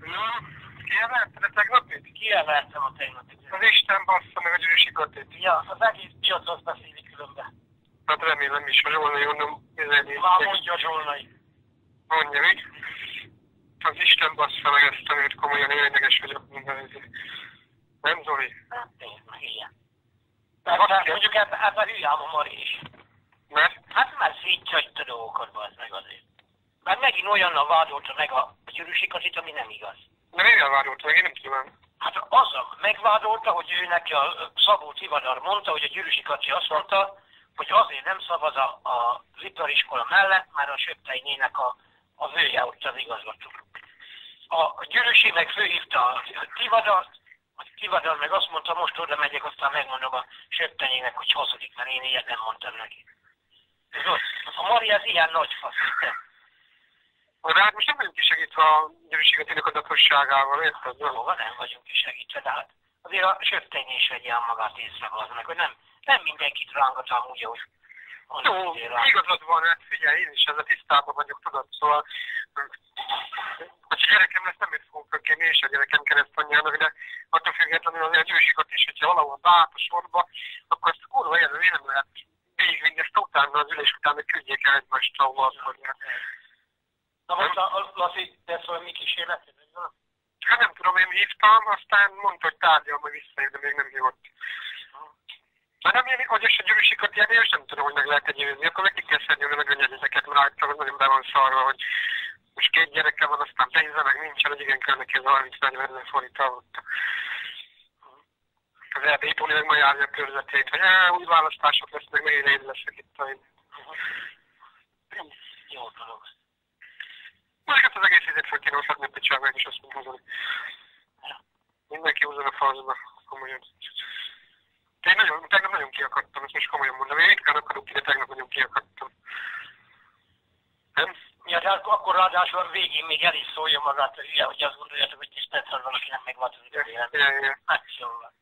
Na, kiemelted a tegnapit? Kiemeltem a tegnapit. Az Isten bassza meg a gyűrűsi Katit. Ja, az egész piacot beszéli különben. Hát remélem is, hogy Zsolnai onnan üzenni. Már mondja Zsolnai. Mondja, mi? Az Isten bassza meg ezt a nőt, komolyan érdekes vagyok mindenki. Nem, Zoli? Hát nézd meg, ilyen. Mert mondjuk ebben hülyám a Mari is. Mert? Hát már szétcsajta dolgokat, bazd meg azért. Mert megint olyannal vádolta meg a gyűrűsi Katit, ami nem igaz. De mivel vádolta meg? Én nem tudom. Hát azzal megvádolta, hogy ő neki a Szabó Tivadar mondta, hogy a gyűrűsi Kati azt mondta, hogy azért nem szavaz az ipariskola mellett, mert a Söpteinének a vője ott az igazgató. A gyűrűsi meg főhívta a Tivadart, a Tivadar meg azt mondta, most oda megyek, aztán megmondom a Söpteinének, hogy hazudik, mert én ilyet nem mondtam neki. A Mari az ilyen nagy fasz. De hát most nem vagyunk kisegítve a gyűrűsi Katinak a dakosságával, érted? Valóban nem vagyunk kisegítve, de hát azért a Söpteiné is vegye el magát észre, az meg, hogy nem mindenkit rángat amúgy, ahogy jó, igazad van, hát figyelj, én is ezzel tisztában vagyok, tudod, szóval, hogy a gyerekem lesz, nem fogok fölkérni, és a gyerekem keresztanyjának, de attól függetlenül azért a gyűrűsi Kati is, hogyha valahol beállt a sorba, akkor ezt kurva jelölő, nem lehet végigvinni, ezt utána az ülés után, hogy küldjék el egymást, ahol akarni. Na most a Laci, te szóval mi kísérleted? Hát nem tudom, én hívtam, aztán mondta, hogy tárgyal, majd visszajön, de még nem hívott. Már nem ilyen, hogy a gyűrűsi Kati, és nem tudom, hogy meg lehet győzni, akkor meg ki kell szedni meg a nyelveket, mert rajta az nagyon be van szarva, hogy most 2 gyereke van, aztán pénze meg nincsen, hogy igen, kell neki ez 30-40 ezer forint alatt. Az erdélytóni meg ma járja a körzetét, hogy új választások lesznek, meg én leszek itt. Jó dolog. Most hát az egész időt fel kéne oszlatni a picsába, és azt mondom, hogy mindenki húzzon a falzba, komolyan. Tegnap nagyon kiakadtam, ezt most komolyan mondom. Én ritkán akarok ki, de tegnap nagyon kiakadtam. Nem? Ja, de akkor ráadásul a végén még el is szólja magát a hülye, hogy azt gondoljátok, hogy tiszteltel valaki nem megváltozik az életben. Hát jól van.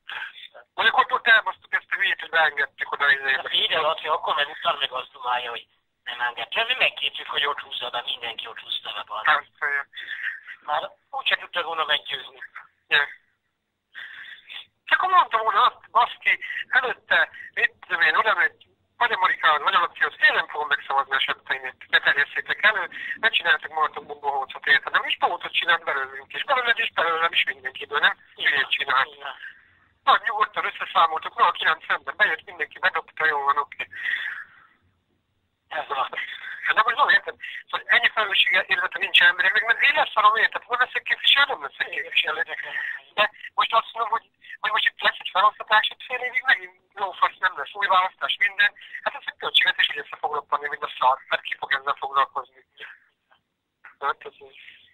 Mondjuk ott elbasztuk ezt a hülyét, hogy beengedtük oda izébe. Hát így alatt, hogy akkor meg utána meg azt dumálja, hogy nem engedte. Mi megkértük, hogy ott húzza be, mindenki ott húzta be bal. Már úgyse tudtad volna meggyőzni. Ja. Csak akkor mondtam volna azt, baszki, előtte, mit tudom én, oda megy, vagy a Marikához, vagy a Lacihoz, én nem fogom megszavazni a Söpteinét, ne terjesszétek elő, ne csináltak magatok bombahócot, érted, nem is bombahócot csinált belőlünk is, belőled is, belőlem is mindenkiből, nem? Ügyét csinált. Na, nyugodtan összeszámoltuk, na, 9 ember, bejött mindenki, bedobta, jól van, oké. Ez van. De most van, érted? Szóval ennyi felelőssége érzete nincs embereknek, mert én leszarom, érted? Nem leszek képviselő, nem leszek képviselő. De most azt mondom, hogy most itt lesz egy felosztatás, itt fél évig megint lófasz, nem lesz új választás, minden. Hát ez egy költséget is úgy össze fog roppani, mint a szar, mert ki fog ezzel foglalkozni. Hát ez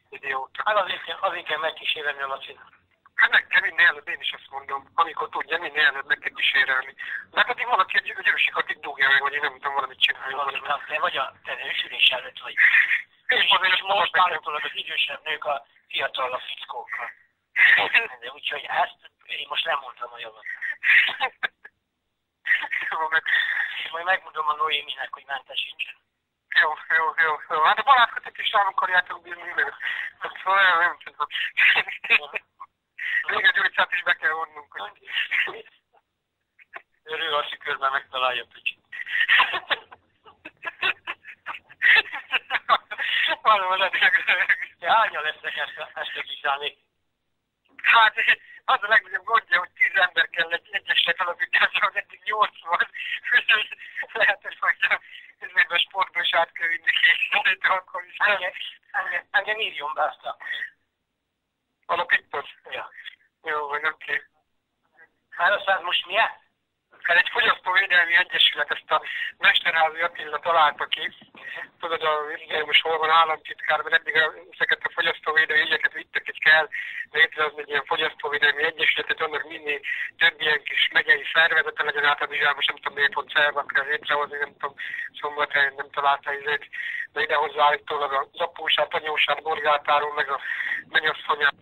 idióta. Hát azért kell megkísérelni a Lacinak. Hát meg kell minél előbb, én is azt mondom, amikor tudja, minél előbb meg kell kísérelni. De pedig valaki a gyűrűsi Katit dugja meg, vagy én nem tudom, valamit csinálni. Te vagy a ősülés előtt vagy. És most állítólag az idősebb nők a fiatalabb fickókkal. Úgyhogy ezt én most nem mondtam a javat. És majd megmondom a Noéminek, hogy mentesítsen. Jó. Hát a barátkotot is rám akarjátok bírni, meg. Szóval nem tudom. Még a Gyuricát is be kell vonnunk. Örül a szükörben megtalálja a picsit. Valóban, te hányan lesznek ezt a kiszállni? Hát az a legnagyobb gondja, hogy 10 ember kell egy egyesület alapításra, hogy eddig 8 van. Lehet, hogy majd a sportból is át kell vinni készíteni, akkor is. Engem írjon be azt a... Alapított? Ja. Jó, vagy oké. Hát aztán most milyen? Hát egy fogyasztóvédelmi egyesület, ezt a Mesterházi Attila találta ki. Tudod, most hol van államtitkár, mert eddig ezeket a fogyasztóvédelmi ügyeket vittek, hogy kell létrehozni egy ilyen fogyasztóvédelmi egyesületet, annak minél több ilyen kis megyei szervezete legyen általában, most nem tudom miért pont szervak kell létrehozni, nem tudom, Szombathelyen nem találta izét, de idehozzá állítólag az apósát, anyósát, borgátáról, meg a mennyasszonyát.